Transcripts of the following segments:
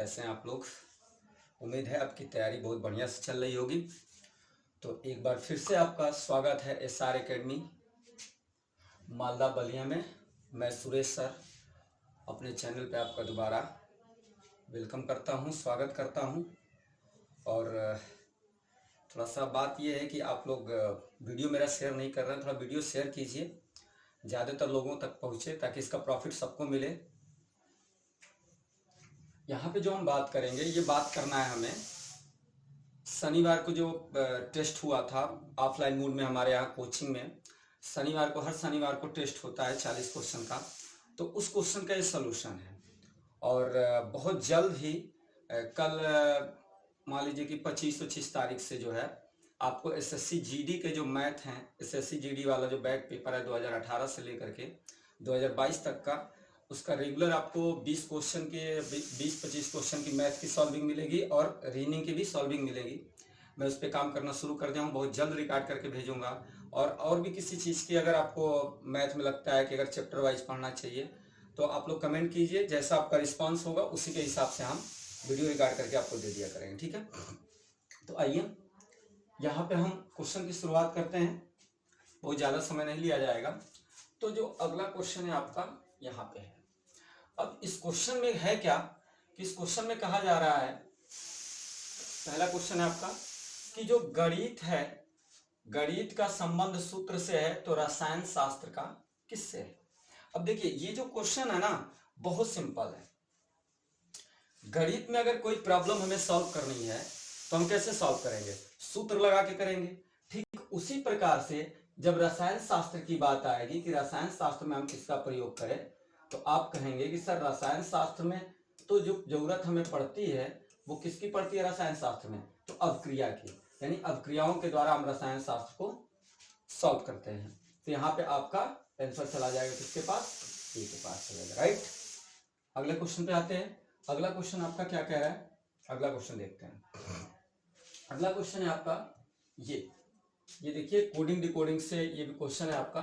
कैसे हैं आप लोग। उम्मीद है आपकी तैयारी बहुत बढ़िया से चल रही होगी। तो एक बार फिर से आपका स्वागत है SR एकेडमी मालदा बलिया में। मैं सुरेश सर अपने चैनल पे आपका दोबारा वेलकम करता हूं, स्वागत करता हूं। और थोड़ा सा बात यह है कि आप लोग वीडियो मेरा शेयर नहीं कर रहे हैं, थोड़ा वीडियो शेयर कीजिए, ज़्यादातर लोगों तक पहुँचे ताकि इसका प्रॉफिट सबको मिले। यहाँ पे जो हम बात करेंगे, ये बात करना है हमें शनिवार को जो टेस्ट हुआ था ऑफलाइन मोड में हमारे यहाँ कोचिंग में। शनिवार को, हर शनिवार को टेस्ट होता है 40 क्वेश्चन का। तो उस क्वेश्चन का ये सलूशन है और बहुत जल्द ही कल मान लीजिए कि 25 तारीख से जो है आपको SSC GD के जो मैथ हैं, SSC GD वाला जो बैक पेपर है 2018 से लेकर के 2022 तक का, उसका रेगुलर आपको 20 क्वेश्चन के 20-25 क्वेश्चन की मैथ की सॉल्विंग मिलेगी और रीजनिंग की भी सॉल्विंग मिलेगी। मैं उस पर काम करना शुरू कर दिया हूँ, बहुत जल्द रिकॉर्ड करके भेजूंगा। और भी किसी चीज़ की अगर आपको मैथ में लगता है कि अगर चैप्टर वाइज पढ़ना चाहिए तो आप लोग कमेंट कीजिए, जैसा आपका रिस्पॉन्स होगा उसी के हिसाब से हम वीडियो रिकॉर्ड करके आपको दे दिया करेंगे, ठीक है। तो आइए यहाँ पे हम क्वेश्चन की शुरुआत करते हैं, बहुत ज़्यादा समय नहीं लिया जाएगा। तो जो अगला क्वेश्चन है आपका यहाँ पे है। अब इस क्वेश्चन में है क्या कि इस क्वेश्चन में कहा जा रहा है, पहला क्वेश्चन है आपका कि जो गणित है, गणित का संबंध सूत्र से है तो रसायन शास्त्र का किससे है। अब देखिए ये जो क्वेश्चन है ना बहुत सिंपल है। गणित में अगर कोई प्रॉब्लम हमें सॉल्व करनी है तो हम कैसे सॉल्व करेंगे, सूत्र लगा के करेंगे। ठीक उसी प्रकार से जब रसायन शास्त्र की बात आएगी कि रसायन शास्त्र में हम किसका प्रयोग करें, तो आप कहेंगे कि सर रसायन शास्त्र में तो जो जरूरत हमें पड़ती है वो किसकी पड़ती है रसायन शास्त्र में, तो अवक्रिया की, यानी अवक्रियाओं के द्वारा हम रसायन शास्त्र को सॉल्व करते हैं। तो यहाँ पे आपका आंसर चला जाएगा किसके पास, ए के पास चलेगा, राइट। अगले क्वेश्चन पे आते हैं। अगला क्वेश्चन आपका क्या कह रहा है, अगला क्वेश्चन देखते हैं। अगला क्वेश्चन है आपका ये देखिए, कोडिंग डिकोडिंग से ये भी क्वेश्चन है आपका।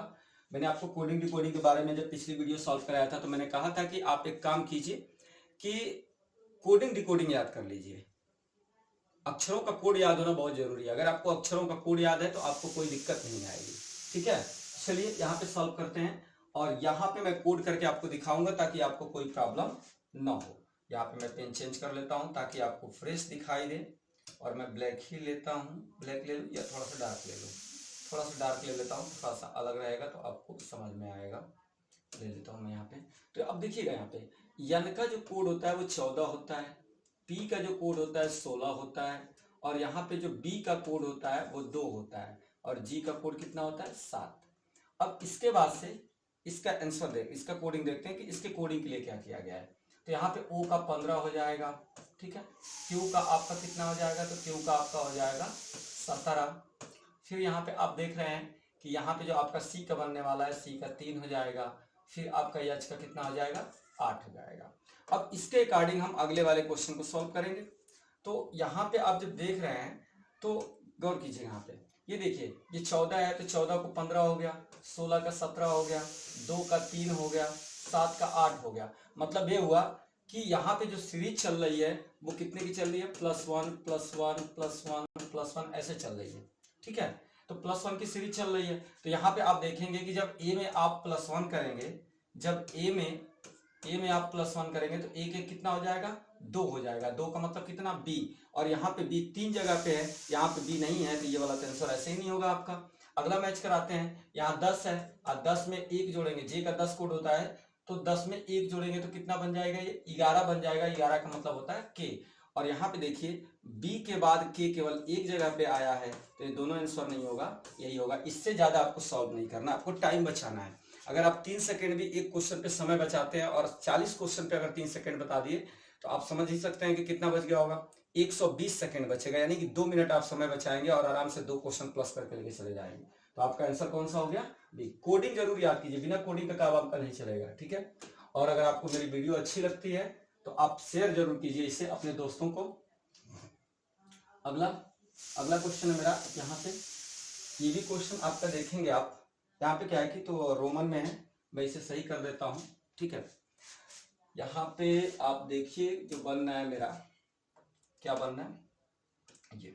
मैंने आपको कोडिंग डिकोडिंग के बारे में जब पिछली वीडियो सॉल्व कराया था तो मैंने कहा था कि आप एक काम कीजिए कि कोडिंग डिकोडिंग याद कर लीजिए। अक्षरों का कोड याद होना बहुत जरूरी है। अगर आपको अक्षरों का कोड याद है तो आपको कोई दिक्कत नहीं आएगी, ठीक है। चलिए यहाँ पे सॉल्व करते हैं और यहाँ पे मैं कोड करके आपको दिखाऊंगा ताकि आपको कोई प्रॉब्लम ना हो। यहाँ पे मैं पेन चेंज कर लेता हूँ ताकि आपको फ्रेश दिखाई दे, और मैं ब्लैक ही लेता हूँ, ब्लैक ले लूँ या थोड़ा सा डार्क ले लूँ, थोड़ा सा डार्क ले लेता हूँ, थोड़ा सा अलग रहेगा तो आपको समझ में आएगा। ले लेता हूँ मैं यहाँ पे। तो अब देखिएगा यहाँ पे यन का जो कोड होता है वो 14 होता है, पी का जो कोड होता है 16 होता है, और यहाँ पे जो बी का कोड होता है वो 2 होता है, और जी का कोड कितना होता है 7। अब इसके बाद से इसका आंसर देख, इसका कोडिंग देखते हैं कि इसके कोडिंग के लिए क्या किया गया है। तो यहाँ पे O का 15 हो जाएगा, ठीक है। Q का आपका कितना हो जाएगा, तो Q का आपका हो जाएगा 17। फिर यहाँ पे आप देख रहे हैं कि यहाँ पे जो आपका C का बनने वाला है, C का 3 हो जाएगा। फिर आपका H का कितना हो जाएगा, 8 हो जाएगा। अब इसके अकॉर्डिंग हम अगले वाले क्वेश्चन को सॉल्व करेंगे। तो यहाँ पे आप जब देख रहे हैं तो गौर कीजिए, यहाँ पे ये देखिए ये 14 है तो 14 को 15 हो गया, 16 का 17 हो गया, 2 का 3 हो गया, 7 का 8 हो गया। मतलब ये हुआ कि यहाँ पे जो सीरीज चल रही है वो कितने की चल रही है, +1 +1 +1 +1 ऐसे चल रही है, ठीक है। तो +1 की सीरीज चल रही है। तो यहाँ पे आप देखेंगे कि जब ए में आप +1 करेंगे, जब ए में आप +1 करेंगे तो एक एक कितना हो जाएगा, 2 हो जाएगा। 2 का मतलब कितना, बी, और यहाँ पे बी 3 जगह पे है, यहाँ पे बी नहीं है तो ये वाला आंसर ऐसे ही नहीं होगा आपका। अगला मैच कराते हैं, यहाँ 10 है और 10 में 1 जोड़ेंगे, जे का 10 कोड होता है, तो 10 में 1 जोड़ेंगे तो कितना बन जाएगा, ये 11 बन जाएगा। 11 का मतलब होता है के, और यहाँ पे देखिए बी के बाद के केवल एक जगह पे आया है, तो ये दोनों आंसर नहीं होगा, यही होगा। इससे ज्यादा आपको सॉल्व नहीं करना, आपको टाइम बचाना है। अगर आप 3 सेकंड भी एक क्वेश्चन पे समय बचाते हैं और 40 क्वेश्चन पे अगर 3 सेकंड बता दिए तो आप समझ ही सकते हैं कि कितना बच गया होगा, 120 सेकंड बचेगा, यानी कि 2 मिनट आप समय बचाएंगे और आराम से 2 क्वेश्चन प्लस करके लेके चले जाएंगे। तो आपका आंसर कौन सा हो गया, बी। कोडिंग जरूर याद कीजिए, बिना कोडिंग का काम आपका नहीं चलेगा, ठीक है। और अगर आपको मेरी वीडियो अच्छी लगती है तो आप शेयर जरूर कीजिए इसे अपने दोस्तों को। अगला क्वेश्चन है मेरा यहाँ पे, ये भी क्वेश्चन आपका देखेंगे आप, यहाँ पे क्या है कि तो रोमन में है, मैं इसे सही कर देता हूँ, ठीक है। यहाँ पे आप देखिए जो बन रहा है मेरा, क्या बन रहा है, ये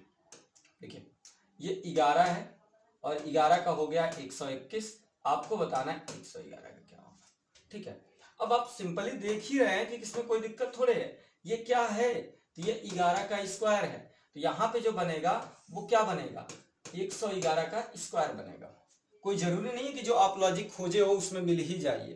देखिए ये 11 है और 11 का हो गया 121। आपको बताना है 111 का क्या होगा, ठीक है। अब आप सिंपली देख ही रहे हैं कि इसमें कोई दिक्कत थोड़े है। ये क्या है, तो ये 11 का स्क्वायर है, तो यहाँ पे जो बनेगा वो क्या बनेगा, 111 का स्क्वायर बनेगा। कोई जरूरी नहीं है कि जो आप लॉजिक खोजे हो उसमें मिल ही जाइए,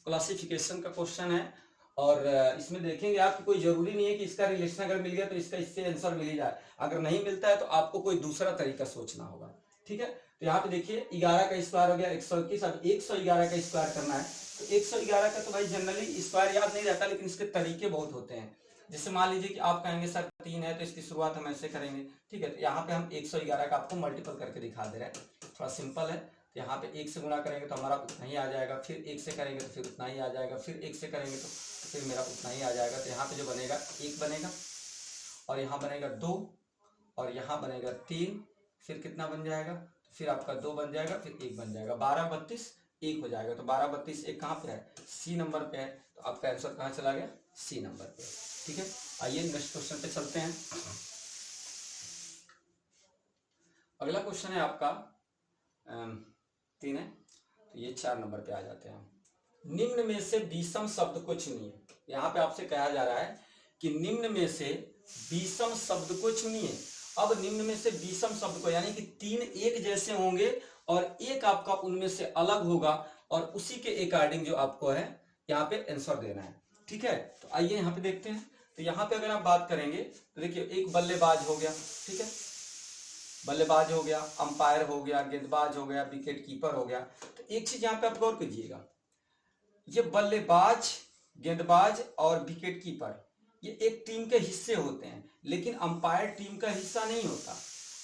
क्लासिफिकेशन का क्वेश्चन है। और इसमें देखेंगे आप कि कोई जरूरी नहीं है कि इसका रिलेशन अगर मिल गया तो इसका इससे आंसर मिल ही जाए। अगर नहीं मिलता है तो आपको कोई दूसरा तरीका सोचना होगा, ठीक है। तो यहाँ पे देखिए 11 का स्क्वायर हो गया 121। अब 111 का स्क्वायर करना है, तो 111 का तो भाई जनरली स्क्वायर याद नहीं रहता, लेकिन इसके तरीके बहुत होते हैं। जैसे मान लीजिए कि आप कहेंगे सर 3 है तो इसकी शुरुआत हम ऐसे करेंगे, ठीक है। तो यहाँ पे हम 111 का आपको मल्टीपल करके दिखा दे रहे हैं, थोड़ा सिंपल है। तो यहाँ पे 1 से गुणा करेंगे तो हमारा उतना ही आ जाएगा, फिर 1 से करेंगे तो फिर उतना ही आ जाएगा, फिर 1 से करेंगे तो फिर मेरा उतना ही आ जाएगा। तो यहाँ पे जो बनेगा 1 बनेगा, और यहाँ बनेगा 2, और यहाँ बनेगा 3, फिर कितना बन जाएगा, तो फिर आपका 2 बन जाएगा, फिर 1 बन जाएगा, 12 32 1 हो जाएगा। तो 12 32 1 कहाँ पे है, सी नंबर पे है। तो आपका आंसर कहाँ चला गया, सी नंबर पे, ठीक है। आइए नेक्स्ट क्वेश्चन पे चलते हैं। अगला क्वेश्चन है आपका 3 है, तो ये 4 नंबर पे आ जाते हैं। निम्न में से विषम शब्द को चुनिए। यहाँ पे आपसे कहा जा रहा है कि निम्न में से विषम शब्द को चुनिए। अब निम्न में से विषम शब्द को, यानी कि 3 एक जैसे होंगे और एक आपका उनमें से अलग होगा, और उसी के अकॉर्डिंग जो आपको है यहाँ पे आंसर देना है, ठीक है। तो आइए यहाँ पे देखते हैं। तो यहाँ पे अगर आप बात करेंगे तो देखिए एक बल्लेबाज हो गया, ठीक है, बल्लेबाज हो गया, अंपायर हो गया, गेंदबाज हो गया, विकेट कीपर हो गया। तो एक चीज यहाँ पे आप गौर कीजिएगा, ये बल्लेबाज, गेंदबाज और विकेट कीपर ये एक टीम के हिस्से होते हैं, लेकिन अंपायर टीम का हिस्सा नहीं होता।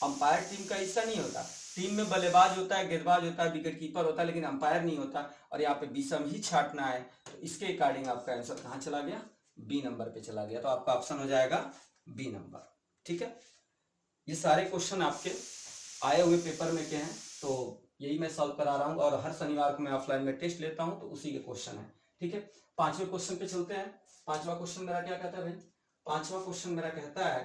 अंपायर टीम का हिस्सा नहीं होता। टीम में बल्लेबाज होता है, गेंदबाज होता है, विकेट कीपर होता है, लेकिन अंपायर नहीं होता। और यहाँ पे विषम ही छांटना है, तो इसके अकॉर्डिंग आपका आंसर कहाँ चला गया, बी नंबर पे चला गया। तो आपका ऑप्शन हो जाएगा बी नंबर, ठीक है। ये सारे क्वेश्चन आपके आए हुए पेपर में के हैं, तो यही मैं सॉल्व करा रहा हूँ, और हर शनिवार को मैं ऑफलाइन में टेस्ट लेता हूँ, तो उसी के क्वेश्चन है, ठीक है। 5वें क्वेश्चन पे चलते हैं। 5वां क्वेश्चन मेरा क्या कहता है भाई, 5वां क्वेश्चन मेरा कहता है,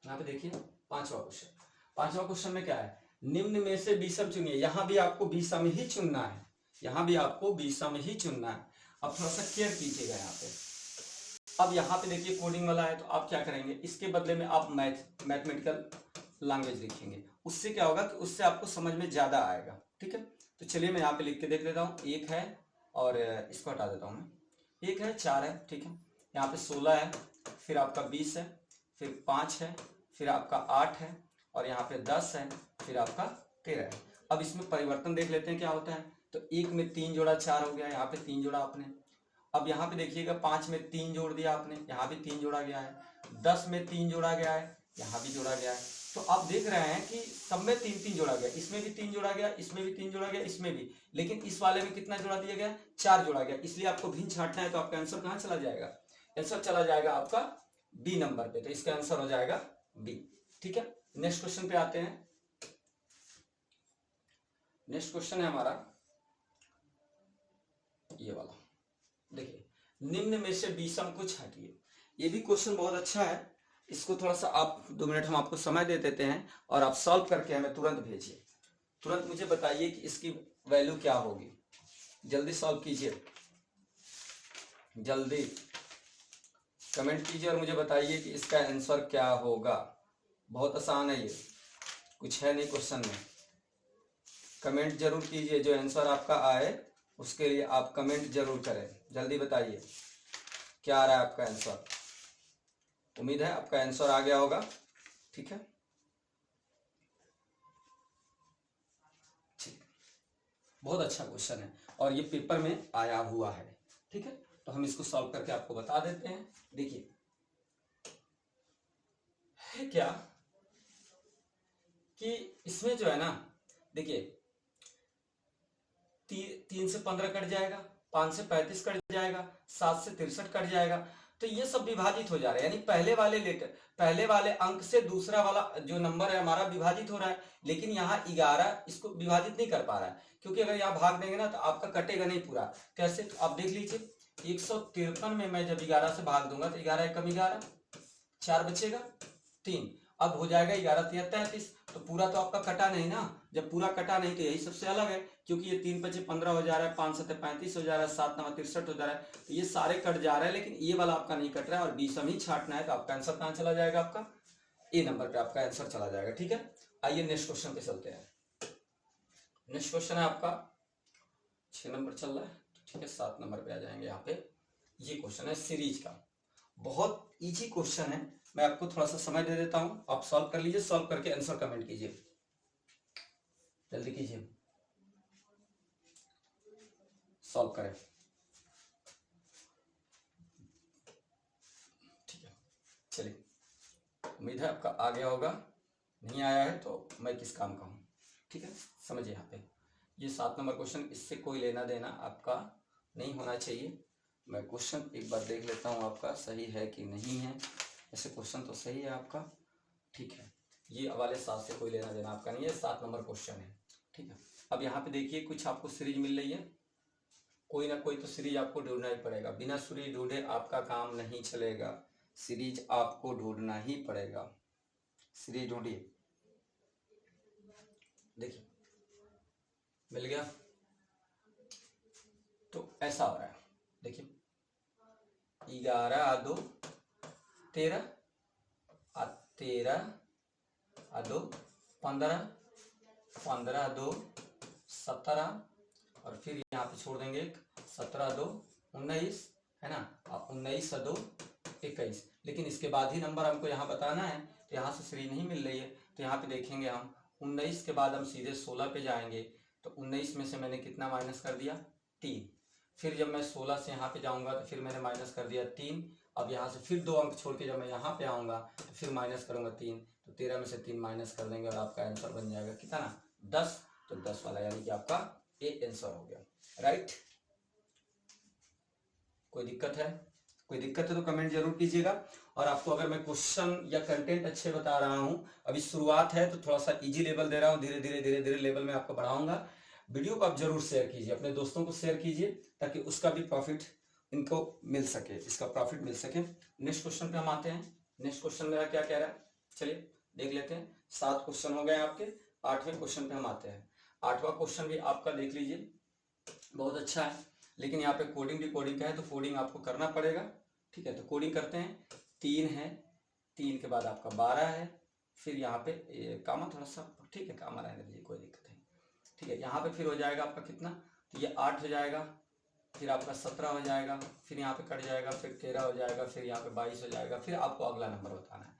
यहाँ पे देखिए 5वां क्वेश्चन में क्या है, निम्न में से विषम चुनिए। यहाँ भी आपको विषम ही चुनना है, यहाँ भी आपको विषम ही चुनना है। अब थोड़ा सा केयर कीजिएगा यहाँ पे। अब यहाँ पे देखिए कोडिंग वाला है, तो आप क्या करेंगे, इसके बदले में आप मैथमेटिकल लैंग्वेज लिखेंगे। उससे क्या होगा कि उससे आपको समझ में ज्यादा आएगा, ठीक है। तो चलिए मैं यहाँ पे लिख के देख देता हूँ। 1 है, और इसको हटा देता हूँ मैं, 1 है, 4 है, ठीक है। यहाँ पे 16 है, फिर आपका 20 है, फिर 5 है, फिर आपका 8 है, और यहाँ पे 10 है, फिर आपका 13 है। अब इसमें परिवर्तन देख लेते हैं क्या होता है। तो 1 में 3 जोड़ा 4 हो गया, यहाँ पे 3 जोड़ा आपने। अब यहाँ पे देखिएगा 5 में 3 जोड़ दिया आपने, यहाँ भी 3 जोड़ा गया है। 10 में 3 जोड़ा गया है, यहाँ भी जोड़ा गया है। तो आप देख रहे हैं कि सब में 3 3 जोड़ा गया, इसमें भी 3 जोड़ा गया, इसमें भी 3 जोड़ा गया, इसमें भी। लेकिन इस वाले में कितना जोड़ा दिया गया, 4 जोड़ा गया। इसलिए आपको भिन्न छांटना है, तो आपका आंसर कहाँ चला जाएगा, आंसर चला जाएगा आपका बी नंबर पे। तो इसका आंसर हो जाएगा बी, ठीक है। नेक्स्ट क्वेश्चन पे आते हैं। नेक्स्ट क्वेश्चन है हमारा ये वाला, देखिए निम्न में से विषम को छांटिए। ये भी क्वेश्चन बहुत अच्छा है, इसको थोड़ा सा आप 2 मिनट हम आपको समय दे देते हैं, और आप सॉल्व करके हमें तुरंत भेजिए। तुरंत मुझे बताइए कि इसकी वैल्यू क्या होगी। जल्दी सॉल्व कीजिए, जल्दी कमेंट कीजिए और मुझे बताइए कि इसका आंसर क्या होगा। बहुत आसान है, ये कुछ है नहीं क्वेश्चन में। कमेंट जरूर कीजिए, जो आंसर आपका आए उसके लिए आप कमेंट जरूर करें। जल्दी बताइए क्या आ रहा है आपका आंसर। उम्मीद है आपका आंसर आ गया होगा, ठीक है। ठीक, बहुत अच्छा क्वेश्चन है और ये पेपर में आया हुआ है, ठीक है। तो हम इसको सॉल्व करके आपको बता देते हैं। देखिए है क्या कि इसमें जो है ना, देखिए 3 से 15 कट जाएगा, 5 से 35 कट जाएगा, 7 से 63 कट जाएगा। तो ये सब विभाजित हो जा रहा है, यानी पहले वाले अंक से दूसरा वाला जो नंबर है हमारा विभाजित हो रहा है। लेकिन यहाँ 11 इसको विभाजित नहीं कर पा रहा है, क्योंकि अगर यहाँ भाग देंगे ना तो आपका कटेगा नहीं पूरा। कैसे, तो आप देख लीजिए 153 में मैं जब 11 से भाग दूंगा तो 11 एकम 11, 4 बचेगा 3। अब हो जाएगा 11 3 33। तो पूरा तो आपका कटा नहीं ना, जब पूरा कटा नहीं तो यही सबसे अलग है, क्योंकि ये 3 5 15 हो जा रहा है, 5 7 35 हो जा रहा है, 7 9 63 हो जा रहा है, तो ये सारे कट जा रहे हैं, लेकिन ये वाला आपका नहीं कट रहा है और 20 ही छाटना है। तो आपका आंसर कहाँ चला जाएगा, आपका ए नंबर पे आपका आंसर चला जाएगा। ठीक है, आइए नेक्स्ट क्वेश्चन पे चलते हैं। नेक्स्ट क्वेश्चन है आपका 6 नंबर चल रहा है, ठीक है 7 नंबर पे आ जाएंगे यहाँ पे। ये क्वेश्चन है सीरीज का, बहुत इजी क्वेश्चन है। मैं आपको थोड़ा सा समय दे देता हूं, आप सॉल्व कर लीजिए, सॉल्व करके आंसर कमेंट कीजिए, जल्दी कीजिए, सॉल्व करें। ठीक है, चलिए, उम्मीद है आपका आ गया होगा, नहीं आया है तो मैं किस काम का हूं। ठीक है, समझिए यहाँ पे ये 7 नंबर क्वेश्चन, इससे कोई लेना देना आपका नहीं होना चाहिए। मैं क्वेश्चन एक बार देख लेता हूँ आपका सही है कि नहीं है। ऐसे क्वेश्चन तो सही है आपका, ठीक है, ये वाले 7 से कोई लेना देना आपका नहीं है, 7 नंबर क्वेश्चन है। ठीक है, अब यहाँ पे देखिए कुछ आपको सीरीज मिल रही है, कोई ना कोई तो सीरीज आपको ढूंढना ही पड़ेगा, बिना सीरीज ढूंढे आपका काम नहीं चलेगा, सीरीज आपको ढूंढना ही पड़ेगा। सीरीज ढूंढिए, देखिए मिल गया। तो ऐसा हो रहा है, देखिए 11 2 13 13 2 15 15 2 17 और फिर यहाँ पे छोड़ देंगे एक 17 2 19 है ना, अब 19 2 21। लेकिन इसके बाद ही नंबर हमको यहाँ बताना है, तो यहाँ से सीरीज नहीं मिल रही है, तो यहाँ पे देखेंगे हम 19 के बाद हम सीधे 16 पे जाएंगे, तो 19 में से मैंने कितना माइनस कर दिया 3। फिर जब मैं 16 से यहाँ पे जाऊँगा तो फिर मैंने माइनस कर दिया 3। अब यहाँ से फिर 2 अंक छोड़ के जब मैं यहाँ पे आऊँगा तो फिर माइनस करूँगा 3, तो 13 में से 3 माइनस कर देंगे और आपका आंसर बन जाएगा कितना, 10। तो 10 वाला यानी कि आपका ए आंसर हो गया, राइट। कोई दिक्कत है, कोई दिक्कत है तो कमेंट जरूर कीजिएगा। और आपको अगर मैं क्वेश्चन या कंटेंट अच्छे बता रहा हूँ, अभी शुरुआत है तो थोड़ा सा इजी लेवल दे रहा हूँ, धीरे धीरे लेवल में आपको बढ़ाऊंगा। वीडियो को आप जरूर शेयर कीजिए, अपने दोस्तों को शेयर कीजिए, ताकि उसका भी प्रॉफिट इनको मिल सके, इसका प्रॉफिट मिल सके। नेक्स्ट क्वेश्चन पे हम आते हैं। नेक्स्ट क्वेश्चन मेरा क्या कह रहा है, चलिए देख लेते हैं। 7 क्वेश्चन हो गए आपके, 8वें क्वेश्चन पे हम आते हैं। 8वां क्वेश्चन भी आपका देख लीजिए, बहुत अच्छा है, लेकिन यहाँ पे कोडिंग भी कोडिंग का है, तो कोडिंग आपको करना पड़ेगा। ठीक है, तो कोडिंग करते हैं। 3 है, 3 के बाद आपका 12 है, फिर यहाँ पे कामा थोड़ा सा, ठीक है कामा रहने दीजिए, कोई दिक्कत नहीं। ठीक है, यहाँ पे फिर हो जाएगा आपका कितना, तो ये 8 हो जाएगा, फिर आपका 17 हो जाएगा, फिर यहाँ पे कट जाएगा, फिर 13 हो जाएगा, फिर यहाँ पे 22 हो जाएगा, फिर आपको अगला नंबर बताना है।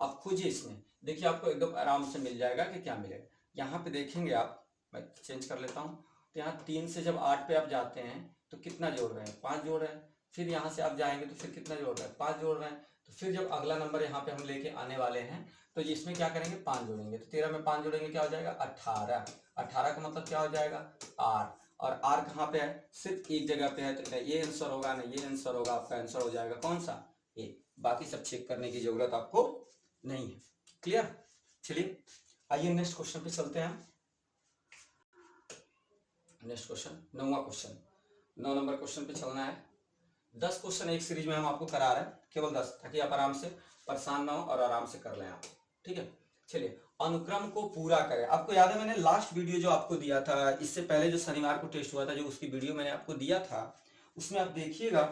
अब खोजिए इसमें, देखिए आपको एकदम आराम से मिल जाएगा कि क्या मिलेगा। यहाँ पे देखेंगे आप, मैं चेंज कर लेता हूँ, तो यहाँ 3 से जब 8 पे आप जाते हैं तो कितना जोड़ रहे हैं, 5 जोड़ रहे हैं। फिर यहाँ से आप जाएंगे तो फिर कितना जोड़ रहे हैं, 5 जोड़ रहे हैं। तो फिर जब अगला नंबर यहाँ पे हम लेके आने वाले हैं तो इसमें क्या करेंगे, 5 जोड़ेंगे, तो 13 में 5 जोड़ेंगे क्या हो जाएगा 18। 18 का मतलब क्या हो जाएगा आर, और आर कहाँ पे है, सिर्फ एक जगह पे है, तो ये आंसर होगा ना ये आंसर होगा, आपका आंसर हो जाएगा कौन सा ए। बाकी सब चेक करने की जरूरत आपको नहीं है, क्लियर। चलिए आइए नेक्स्ट क्वेश्चन पे चलते हैं। नेक्स्ट क्वेश्चन 9वां क्वेश्चन, 9 नंबर क्वेश्चन पे चलना है। 10 क्वेश्चन एक सीरीज में हम आपको करा रहे हैं, केवल 10, ताकि आप आराम से परेशान ना हो और आराम से कर लें आप। ठीक है, चलिए अनुक्रम को पूरा करें। आपको याद है मैंने लास्ट वीडियो जो आपको दिया था, इससे पहले जो शनिवार को टेस्ट हुआ था, जो उसकी वीडियो मैंने आपको दिया था, उसमें आप देखिएगा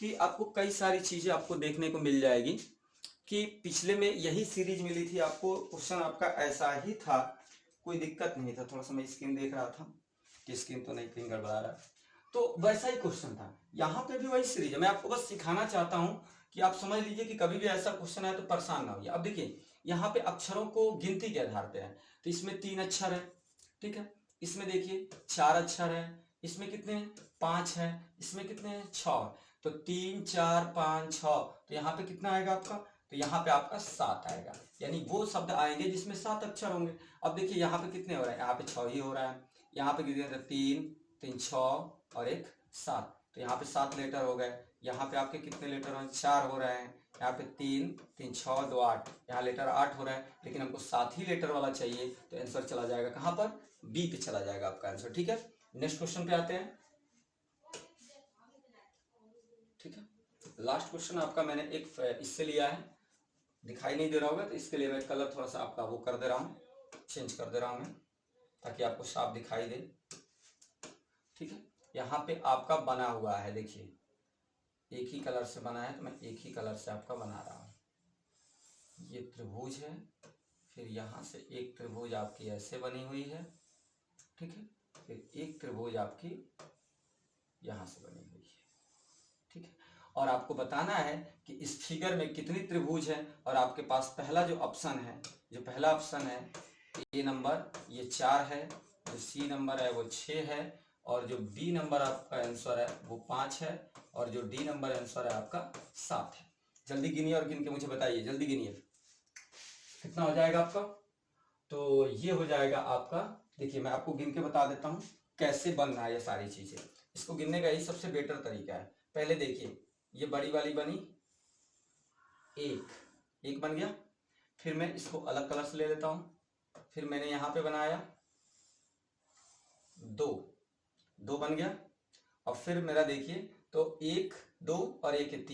कि आपको कई सारी चीजें आपको देखने को मिल जाएगी कि पिछले में यही सीरीज मिली थी आपको, क्वेश्चन आपका ऐसा ही था, कोई दिक्कत नहीं था। थोड़ा सा मैं स्क्रीन देख रहा था कि स्क्रीन तो नहीं कहीं गड़बड़ा रहा, तो वैसा ही क्वेश्चन था, यहाँ पे भी वही सीरीज है। मैं आपको बस सिखाना चाहता हूँ कि आप समझ लीजिए कि कभी भी ऐसा क्वेश्चन है तो परेशान ना होइए। अब देखिए यहाँ पे अक्षरों को गिनती के आधार पे है, तो इसमें 3 अक्षर है, ठीक है, इसमें देखिए 4 अक्षर है, इसमें कितने हैं 5 है, इसमें कितने हैं 6, तो 3 4 5 6, तो यहाँ पे कितना आएगा आपका, तो यहाँ पे आपका 7 आएगा, यानी वो शब्द आएंगे जिसमें 7 अक्षर होंगे। अब देखिए यहाँ पे कितने हो रहे हैं, यहाँ पे 6 ही हो रहा है, यहाँ पे कितने 3 3 6 और 1 7, तो यहाँ पे 7 लेटर हो गए। यहाँ पे आपके कितने लेटर हो, 4 हो रहे हैं, यहाँ पे 3 3 6 2 8, यहाँ लेटर 8 हो रहा है, लेकिन हमको 7 ही लेटर वाला चाहिए, तो आंसर चला जाएगा कहाँ पर, बी पे चला जाएगा आपका आंसर। ठीक है, नेक्स्ट क्वेश्चन पे आते हैं। ठीक है। लास्ट क्वेश्चन आपका मैंने एक इससे लिया है, दिखाई नहीं दे रहा होगा तो इसके लिए मैं कलर थोड़ा सा आपका वो कर दे रहा हूँ, चेंज कर दे रहा हूँ मैं, ताकि आपको साफ दिखाई दे। ठीक है, यहाँ पे आपका बना हुआ है, देखिए एक ही कलर से बना है, तो मैं एक ही कलर से आपका बना रहा हूँ। ये त्रिभुज है, फिर यहाँ से एक त्रिभुज आपकी ऐसे बनी हुई है, ठीक है, फिर एक त्रिभुज आपकी यहाँ से बनी हुई है, ठीक है। और आपको बताना है कि इस फिगर में कितनी त्रिभुज है, और आपके पास पहला जो ऑप्शन है, जो पहला ऑप्शन है ए नंबर, ये 4 है, जो सी नंबर है वो 6 है, और जो बी नंबर आपका आंसर है वो 5 है, और जो डी नंबर आंसर है आपका 7 है। जल्दी गिनिए और गिन के मुझे बताइए, जल्दी गिनिए कितना हो जाएगा आपका। तो ये हो जाएगा आपका, देखिए मैं आपको गिन के बता देता हूँ कैसे बन रहा है ये सारी चीजें। इसको गिनने का ही सबसे बेटर तरीका है। पहले देखिए ये बड़ी वाली बनी, एक बन गया, फिर मैं इसको अलग कलर से ले लेता हूँ, फिर मैंने यहाँ पे बनाया 2 बन गया, और फिर मेरा देखिए तो 1 2 और 1 है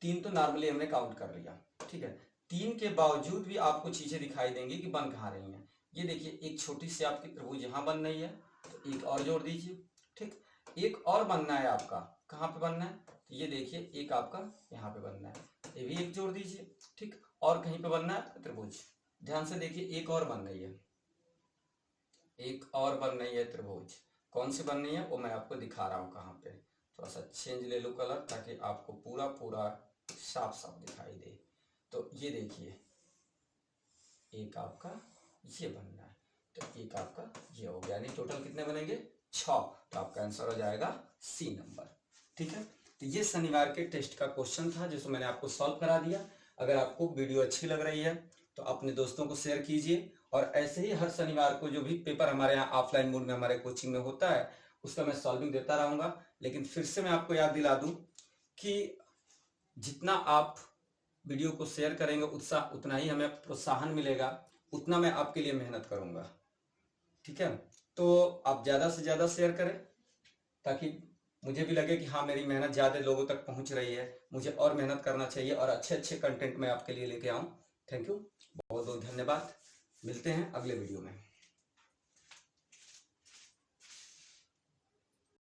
3 तो नॉर्मली हमने काउंट कर लिया, ठीक है। 3 के बावजूद भी आपको चीजें दिखाई देंगी कि बन कहाँ रही हैं। ये देखिए एक छोटी सी आपकी त्रिभुज यहाँ बन रही है, तो एक और जोड़ दीजिए, ठीक। एक और बनना है आपका, कहाँ पे बनना है, तो ये देखिए एक आपका यहाँ पे बनना है, ये भी एक जोड़ दीजिए, ठीक। और कहीं पे बनना है त्रिभुज, ध्यान से देखिए एक और बन रही है, एक और बन रही है त्रिभुज। कौन सी बन रही है वो मैं आपको दिखा रहा हूँ कहाँ पे। थोड़ा सा चेंज ले लो कलर, ताकि आपको पूरा पूरा साफ साफ दिखाई दे। तो ये देखिए एक आपका ये बनना है, तो एक आपका ये हो गया, यानी टोटल कितने बनेंगे 6, तो आपका आंसर हो जाएगा सी नंबर, ठीक है। तो ये शनिवार के टेस्ट का क्वेश्चन था, जिसको मैंने आपको सॉल्व करा दिया। अगर आपको वीडियो अच्छी लग रही है तो अपने दोस्तों को शेयर कीजिए, और ऐसे ही हर शनिवार को जो भी पेपर हमारे यहाँ ऑफलाइन मोड में हमारे कोचिंग में होता है उसका मैं सॉल्विंग देता रहूंगा। लेकिन फिर से मैं आपको याद दिला दूं कि जितना आप वीडियो को शेयर करेंगे उतना ही हमें प्रोत्साहन मिलेगा, उतना मैं आपके लिए मेहनत करूंगा, ठीक है। तो आप ज्यादा से ज्यादा शेयर करें, ताकि मुझे भी लगे कि हाँ मेरी मेहनत ज्यादा लोगों तक पहुंच रही है, मुझे और मेहनत करना चाहिए और अच्छे अच्छे कंटेंट मैं आपके लिए लेके आऊं। थैंक यू, बहुत बहुत धन्यवाद। मिलते हैं अगले वीडियो में।